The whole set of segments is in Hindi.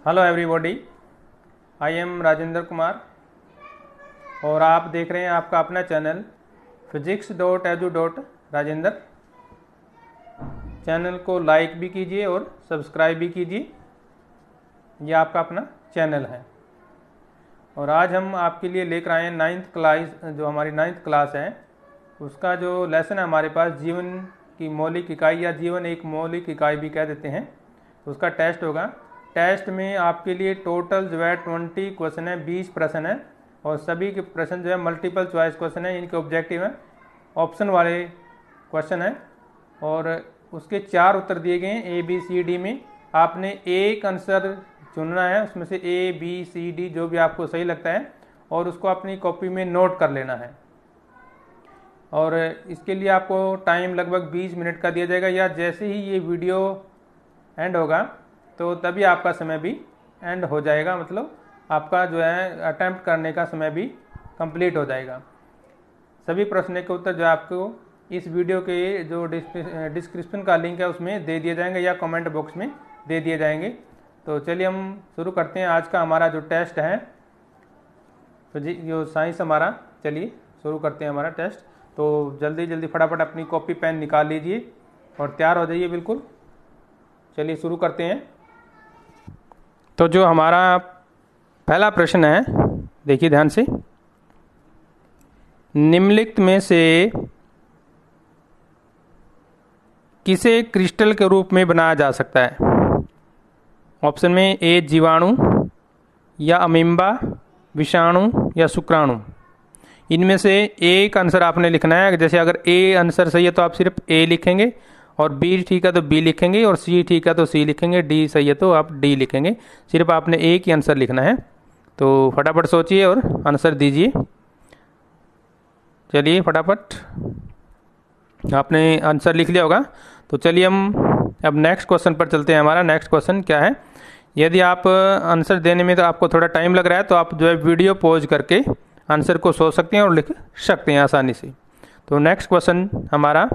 Hello everybody, I am Rajendra Kumar और आप देख रहे हैं आपका अपना चैनल physics.edu.rajendra। चैनल को लाइक भी कीजिए और सब्सक्राइब भी कीजिए, ये आपका अपना चैनल है। और आज हम आपके लिए लेकर आए हैं 9th क्लास, जो हमारी 9th क्लास है उसका जो लेसन है हमारे पास, जीवन की मौलिक इकाई या जीवन एक मौलिक इकाई भी कह देते हैं। तो उसका टेस्ट होगा। टेस्ट में आपके लिए टोटल जो है 20 क्वेश्चन है, 20 प्रश्न है और सभी के प्रश्न जो है मल्टीपल चॉइस क्वेश्चन है। इनके ऑब्जेक्टिव है, ऑप्शन वाले क्वेश्चन है और उसके 4 उत्तर दिए गए हैं ए बी सी डी में। आपने एक आंसर चुनना है, उसमें से ए बी सी डी जो भी आपको सही लगता है और उसको अपनी कॉपी में नोट कर लेना है। और इसके लिए आपको टाइम लगभग 20 मिनट का दिया जाएगा, या जैसे ही ये वीडियो एंड होगा तो तभी आपका समय भी एंड हो जाएगा, मतलब आपका जो है अटेम्प्ट करने का समय भी कंप्लीट हो जाएगा। सभी प्रश्न के उत्तर जो आपको इस वीडियो के जो डिस्क्रिप्शन का लिंक है उसमें दे दिए जाएंगे या कमेंट बॉक्स में दे दिए जाएंगे। तो चलिए हम शुरू करते हैं आज का हमारा जो टेस्ट है, तो जो साइंस हमारा, चलिए शुरू करते हैं हमारा टेस्ट। तो जल्दी जल्दी फटाफट अपनी कॉपी पेन निकाल लीजिए और तैयार हो जाइए बिल्कुल। चलिए शुरू करते हैं। तो जो हमारा पहला प्रश्न है, देखिए ध्यान से, निम्नलिखित में से किसे क्रिस्टल के रूप में बनाया जा सकता है? ऑप्शन में ए जीवाणु, या अमीबा, विषाणु या शुक्राणु। इनमें से एक आंसर आपने लिखना है। जैसे अगर ए आंसर सही है तो आप सिर्फ ए लिखेंगे, और बी ठीक है तो बी लिखेंगे, और सी ठीक है तो सी लिखेंगे, डी सही है तो आप डी लिखेंगे। सिर्फ आपने एक ही आंसर लिखना है। तो फटाफट सोचिए और आंसर दीजिए। चलिए फटाफट, आपने आंसर लिख लिया होगा। तो चलिए हम अब नेक्स्ट क्वेश्चन पर चलते हैं। हमारा नेक्स्ट क्वेश्चन क्या है? यदि आप आंसर देने में तो आपको थोड़ा टाइम लग रहा है तो आप जो है वीडियो पॉज करके आंसर को सोच सकते हैं और लिख सकते हैं आसानी से। तो नेक्स्ट क्वेश्चन हमारा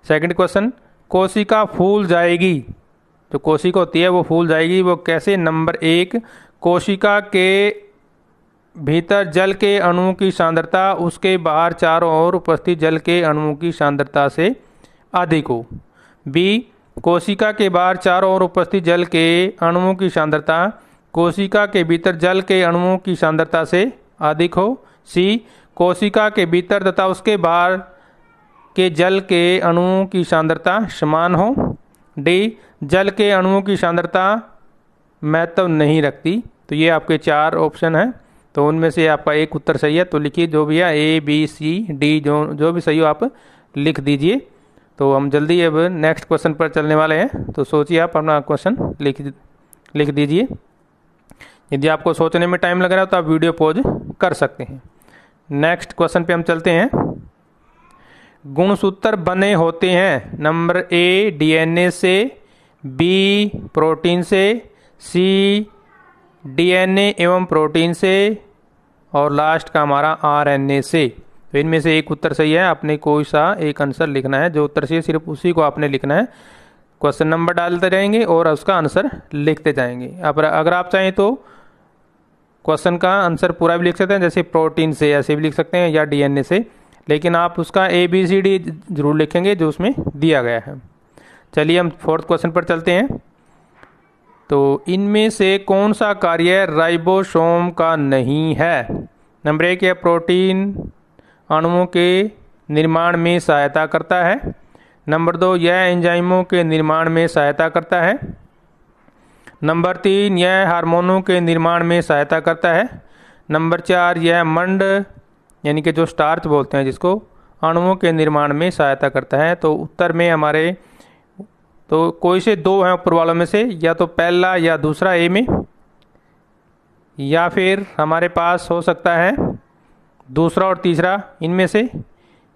सेकंड क्वेश्चन, कोशिका फूल जाएगी, जो कोशिका होती है वो फूल जाएगी, वो कैसे? नंबर 1, कोशिका के भीतर जल के अणुओं की सांद्रता उसके बाहर चारों ओर उपस्थित जल के अणुओं की सांद्रता से अधिक हो। बी, कोशिका के बाहर चारों ओर उपस्थित जल के अणुओं की सांद्रता कोशिका के भीतर जल के अणुओं की सांद्रता से अधिक हो। सी, कोशिका के भीतर तथा उसके बाहर के जल के अणुओं की सांद्रता समान हो। डी, जल के अणुओं की सांद्रता महत्व नहीं रखती। तो ये आपके 4 ऑप्शन हैं, तो उनमें से आपका एक उत्तर सही है। तो लिखिए जो भी है, ए बी सी डी, जो भी सही हो आप लिख दीजिए। तो हम जल्दी अब नेक्स्ट क्वेश्चन पर चलने वाले हैं। तो सोचिए, आप अपना क्वेश्चन लिख दीजिए। यदि आपको सोचने में टाइम लग रहा है तो आप वीडियो पॉज कर सकते हैं। नेक्स्ट क्वेश्चन पे हम चलते हैं। गुणसूत्र बने होते हैं नंबर ए डीएनए से, बी प्रोटीन से, सी डीएनए एवं प्रोटीन से, और लास्ट का हमारा आरएनए से। तो इनमें से एक उत्तर सही है। आपने कोई सा एक आंसर लिखना है, जो उत्तर सही है सिर्फ उसी को आपने लिखना है। क्वेश्चन नंबर डालते जाएंगे और उसका आंसर लिखते जाएंगे। अगर आप चाहें तो क्वेश्चन का आंसर पूरा भी लिख सकते हैं, जैसे प्रोटीन से ऐसे भी लिख सकते हैं, या डीएनए से, लेकिन आप उसका ए बी सी डी जरूर लिखेंगे जो उसमें दिया गया है। चलिए हम 4th क्वेश्चन पर चलते हैं। तो इनमें से कौन सा कार्य राइबोसोम का नहीं है? नंबर 1, यह प्रोटीन अणुओं के निर्माण में सहायता करता है। नंबर 2, यह एंजाइमों के निर्माण में सहायता करता है। नंबर 3, यह हार्मोनों के निर्माण में सहायता करता है। नंबर 4, यह मंड यानी कि जो स्टार्च बोलते हैं जिसको, अणुओं के निर्माण में सहायता करता है। तो उत्तर में हमारे तो कोई से 2 हैं ऊपर वालों में से, या तो पहला या दूसरा ए में, या फिर हमारे पास हो सकता है दूसरा और तीसरा इनमें से,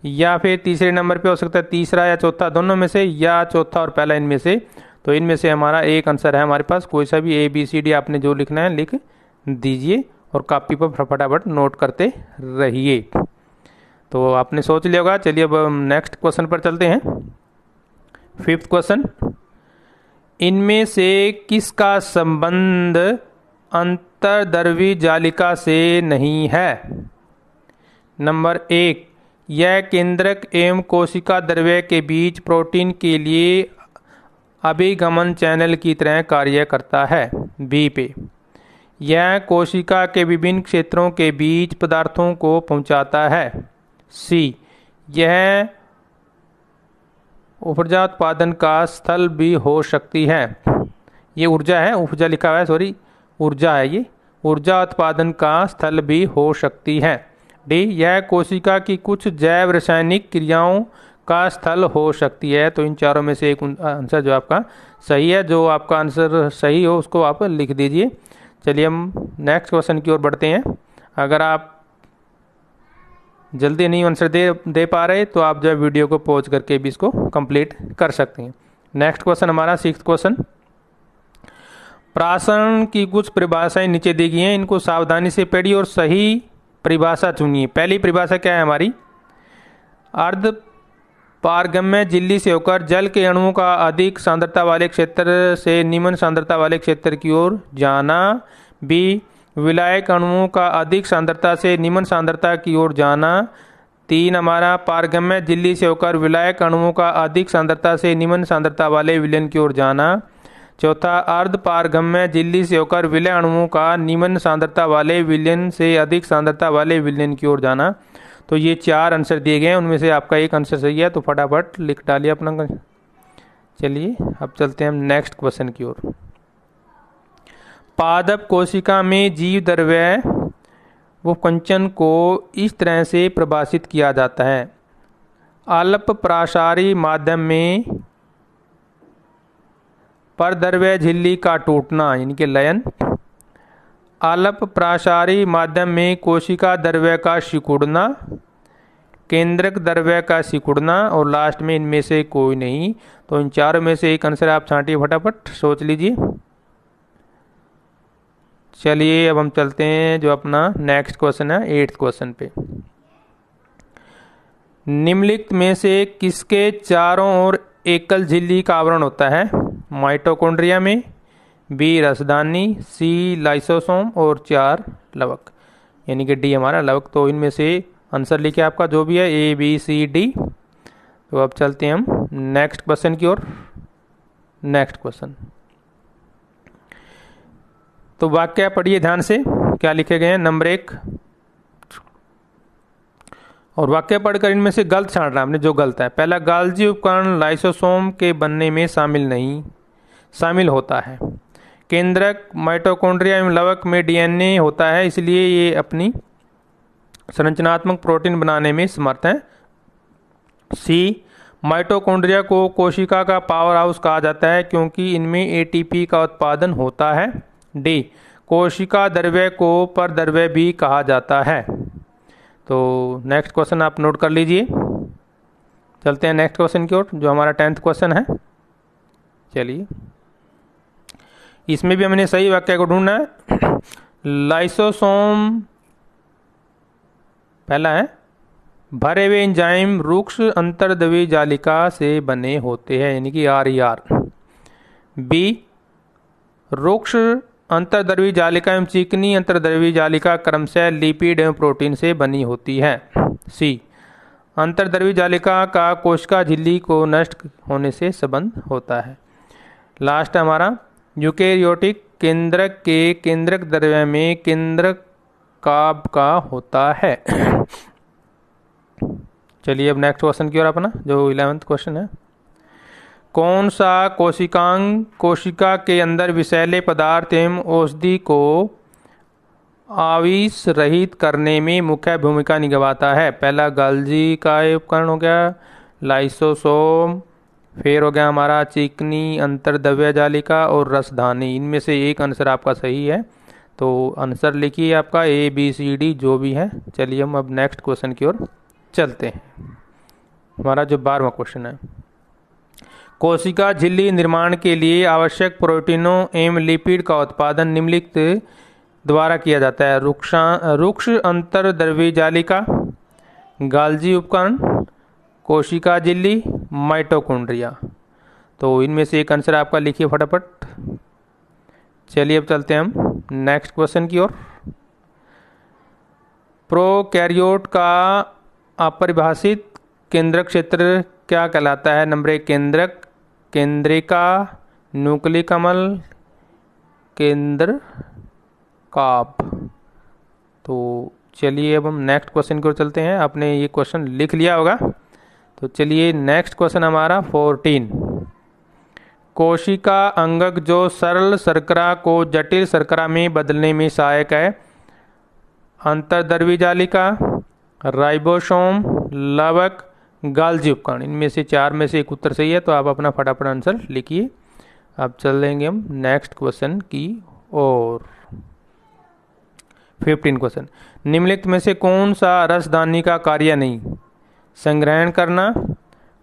या फिर तीसरे नंबर पे हो सकता है तीसरा या चौथा दोनों में से, या चौथा और पहला इनमें से। तो इनमें से हमारा एक आंसर है हमारे पास। कोई सा भी ए बी सी डी आपने जो लिखना है लिख दीजिए और कॉपी पर फटाफट नोट करते रहिए। तो आपने सोच लिया होगा। चलिए अब हम नेक्स्ट क्वेश्चन पर चलते हैं। 5th क्वेश्चन, इनमें से किसका संबंध अंतर्द्रव्यी जालिका से नहीं है? नंबर 1, यह केंद्रक एवं कोशिका द्रव्य के बीच प्रोटीन के लिए अभिगमन चैनल की तरह कार्य करता है। बी पे, यह कोशिका के विभिन्न क्षेत्रों के बीच पदार्थों को पहुंचाता है। सी, यह ऊर्जा उत्पादन का स्थल भी हो सकती है। ये ऊर्जा है, ऊर्जा लिखा हुआ है, सॉरी ऊर्जा है, ये ऊर्जा उत्पादन का स्थल भी हो सकती है। डी, यह कोशिका की कुछ जैव रासायनिक क्रियाओं का स्थल हो सकती है। तो इन चारों में से एक आंसर जो आपका सही है, जो आपका आंसर सही हो उसको आप लिख दीजिए। चलिए हम नेक्स्ट क्वेश्चन की ओर बढ़ते हैं। अगर आप जल्दी नहीं आंसर दे पा रहे तो आप जो है वीडियो को पॉज करके भी इसको कंप्लीट कर सकते हैं। नेक्स्ट क्वेश्चन हमारा 6th क्वेश्चन। प्रासन की कुछ परिभाषाएं नीचे दी गई हैं, इनको सावधानी से पढ़िए और सही परिभाषा चुनिए। पहली परिभाषा क्या है हमारी? अर्ध पारगम्य झिल्ली से होकर जल के अणुओं का अधिक सांद्रता वाले क्षेत्र से निम्न सांद्रता वाले क्षेत्र की ओर जाना। बी, विलायक अणुओं का अधिक सांद्रता से निम्न सांद्रता की ओर जाना। 3 हमारा पारगम्य झिल्ली से होकर विलायक अणुओं का अधिक सांद्रता से निम्न सांद्रता वाले विलयन की ओर जाना। चौथा, अर्ध पारगम्य झिल्ली से होकर विलय अणुओं का निम्न सांद्रता वाले विलयन से अधिक सांद्रता वाले विलयन की ओर जाना। तो ये 4 आंसर दिए गए हैं, उनमें से आपका एक आंसर सही है, तो फटाफट लिख डालिए अपना। चलिए अब चलते हैं हम नेक्स्ट क्वेश्चन की ओर। पादप कोशिका में जीव द्रव्य व कंचन को इस तरह से परिभाषित किया जाता है। अल्प प्रासारी माध्यम में परद्रव्य झिल्ली का टूटना यानी कि लयन। अल्प प्रासारी माध्यम में कोशिका द्रव्य का सिकुड़ना, केंद्रक द्रव्य का सिकुड़ना, और लास्ट में इनमें से कोई नहीं। तो इन चारों में से एक आंसर आप छांटिए, फटाफट सोच लीजिए। चलिए अब हम चलते हैं जो अपना नेक्स्ट क्वेश्चन है 8th क्वेश्चन पे। निम्नलिखित में से किसके चारों ओर एकल झिल्ली का आवरण होता है? माइटोकॉन्ड्रिया में, बी राजधानी, सी लाइसोसोम, और 4 लवक यानी कि डी हमारा लवक। तो इनमें से आंसर लिखिए आपका जो भी है, ए बी सी डी। तो अब चलते हैं हम नेक्स्ट क्वेश्चन की ओर। नेक्स्ट क्वेश्चन, तो वाक्य पढ़िए ध्यान से, क्या लिखे गए हैं। नंबर 1, और वाक्य पढ़कर इनमें से गलत छांटना आपने जो गलत है। पहला, गाल्जी उपकरण लाइसोसोम के बनने में शामिल होता है। केंद्रक माइटोकॉन्ड्रिया एवं लवक में डीएनए होता है, इसलिए ये अपनी संरचनात्मक प्रोटीन बनाने में समर्थ है। सी, माइटोकॉन्ड्रिया को कोशिका का पावर हाउस कहा जाता है क्योंकि इनमें एटीपी का उत्पादन होता है। डी, कोशिका द्रव्य को परद्रव्य भी कहा जाता है। तो नेक्स्ट क्वेश्चन आप नोट कर लीजिए। चलते हैं नेक्स्ट क्वेश्चन की ओर जो हमारा 10th क्वेश्चन है। चलिए इसमें भी हमने सही वाक्य को ढूंढना है। लाइसोसोम पहला है, भरे हुए एंजाइम रुक्ष अंतर्द्रव्यी जालिका से बने होते हैं यानी कि RER। बी, रुक्ष अंतर्द्रव्यी जालिका एवं चिकनी अंतर्द्रव्यी जालिका क्रमशः लिपिड एवं प्रोटीन से बनी होती है। सी, अंतर्द्रव्यी जालिका का कोशिका झिल्ली को नष्ट होने से संबंध होता है। लास्ट हमारा, यूकेरियोटिक केंद्रक के केंद्रक द्रव्य में केंद्रक काब का होता है। चलिए अब नेक्स्ट क्वेश्चन की ओर अपना जो 11th क्वेश्चन है। कौन सा कोशिकांग कोशिका के अंदर विषैले पदार्थ एवं औषधि को आविष रहित करने में मुख्य भूमिका निभाता है? पहला गाल्जी का उपकरण हो गया, लाइसोसोम, फिर हो गया हमारा चिकनी अंतर्द्रव्य जालिका, और रसधानी। इनमें से एक आंसर आपका सही है, तो आंसर लिखिए आपका ए बी सी डी जो भी है। चलिए हम अब नेक्स्ट क्वेश्चन की ओर चलते हैं। हमारा जो 12वां क्वेश्चन है, कोशिका झिल्ली निर्माण के लिए आवश्यक प्रोटीनों एवं लिपिड का उत्पादन निम्नलिखित द्वारा किया जाता है। रुक्ष अंतर्द्रव्यी जालिका, गाल्जी उपकरण, कोशिका झिल्ली, माइटोकॉन्ड्रिया। तो इनमें से एक आंसर आपका लिखिए फटाफट। चलिए अब चलते हैं हम नेक्स्ट क्वेश्चन की ओर। प्रोकैरियोट का अपरिभाषित केंद्रक क्षेत्र क्या कहलाता है? नंबर 1 केंद्रक, केंद्रिका, न्यूक्लिय कमल, केंद्र काप। तो चलिए अब हम नेक्स्ट क्वेश्चन की ओर चलते हैं। आपने ये क्वेश्चन लिख लिया होगा, तो चलिए नेक्स्ट क्वेश्चन हमारा 14। कोशिका अंगक जो सरल शर्करा को जटिल शर्करा में बदलने में सहायक है? अंतर्द्रव्य जालिका, राइबोसोम, लवक, गाल्जी उपकरण। इनमें से 4 में से एक उत्तर सही है, तो आप अपना फटाफट आंसर लिखिए। अब चलेंगे हम नेक्स्ट क्वेश्चन की ओर। 15 क्वेश्चन, निम्नलिखित में से कौन सा रसदानी का कार्य नहीं? संग्रहण करना,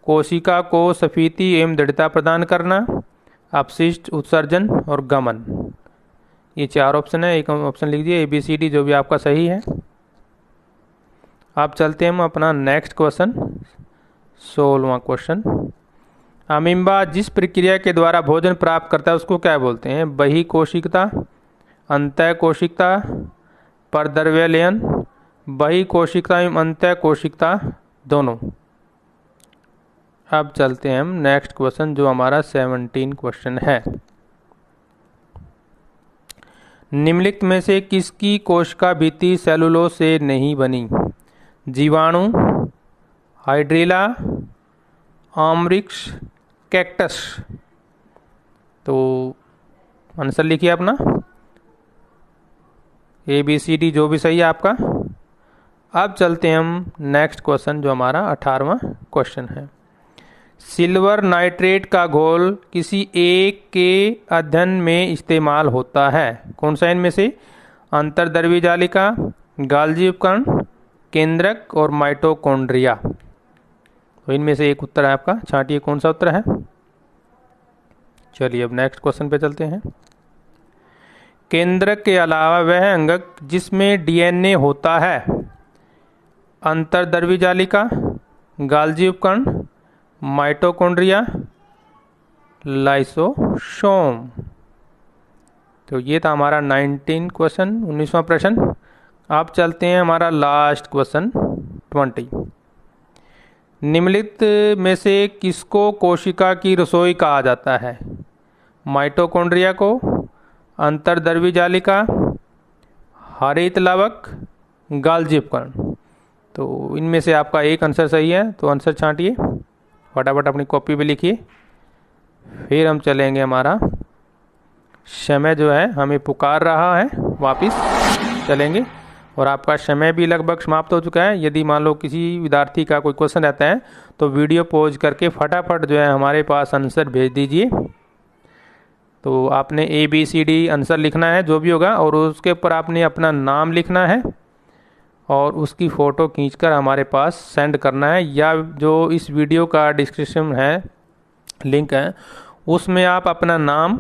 कोशिका को स्फीति एवं दृढ़ता प्रदान करना, अपशिष्ट उत्सर्जन और गमन। ये 4 ऑप्शन है, एक ऑप्शन लिख दिए ABCD, जो भी आपका सही है। अब चलते हैं हम अपना नेक्स्ट क्वेश्चन 16वां क्वेश्चन। अमीबा जिस प्रक्रिया के द्वारा भोजन प्राप्त करता है उसको क्या बोलते हैं? बहिकोशिकता, अंतःकोशिकता, परद्रव्यलयन, बहिकोशिकता एवं अंतःकोशिकता दोनों। अब चलते हैं हम नेक्स्ट क्वेश्चन जो हमारा 17 क्वेश्चन है। निम्नलिखित में से किसकी कोशिका भित्ति सेलुलोज से नहीं बनी? जीवाणु, हाइड्रिला, आम्रवृक्ष, कैक्टस। तो आंसर लिखिए अपना ABCD, जो भी सही है आपका। अब चलते हैं हम नेक्स्ट क्वेश्चन जो हमारा 18वां क्वेश्चन है। सिल्वर नाइट्रेट का घोल किसी एक के अध्ययन में इस्तेमाल होता है? कौन सा इनमें से? अंतर्द्रव्य जालिका, गाल्जी उपकरण, केंद्रक और माइटोकॉन्ड्रिया। तो इनमें से एक उत्तर है आपका, छांटिए कौन सा उत्तर है। चलिए अब नेक्स्ट क्वेश्चन पे चलते हैं। केंद्रक के अलावा वह अंगक जिसमें DNA होता है? अंतर्द्रव्य जालिका, गाल्जी उपकरण, माइटोकॉन्ड्रिया, लाइसोसोम। तो ये था हमारा 19 क्वेश्चन, 19वां प्रश्न। अब चलते हैं हमारा लास्ट क्वेश्चन 20। निम्नलिखित में से किसको कोशिका की रसोई कहा जाता है? माइटोकॉन्ड्रिया को, अंतर्द्रव्य जालिका, हरित लवक, गाल्जी उपकरण। तो इनमें से आपका एक आंसर सही है, तो आंसर छांटिए फटाफट, अपनी कॉपी पे लिखिए। फिर हम चलेंगे, हमारा समय जो है हमें पुकार रहा है, वापस चलेंगे और आपका समय भी लगभग समाप्त हो चुका है। यदि मान लो किसी विद्यार्थी का कोई क्वेश्चन रहता है तो वीडियो पॉज करके फटाफट जो है हमारे पास आंसर भेज दीजिए। तो आपने ABCD आंसर लिखना है जो भी होगा, और उसके ऊपर आपने अपना नाम लिखना है और उसकी फ़ोटो खींचकर हमारे पास सेंड करना है, या जो इस वीडियो का डिस्क्रिप्शन है, लिंक है, उसमें आप अपना नाम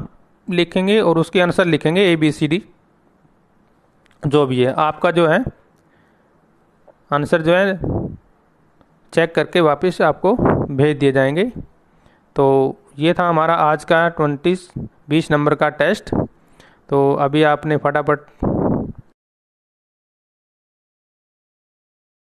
लिखेंगे और उसके आंसर लिखेंगे ABCD जो भी है। आपका जो है आंसर जो है चेक करके वापस आपको भेज दिए जाएंगे। तो ये था हमारा आज का 20 नंबर का टेस्ट। तो अभी आपने फटाफट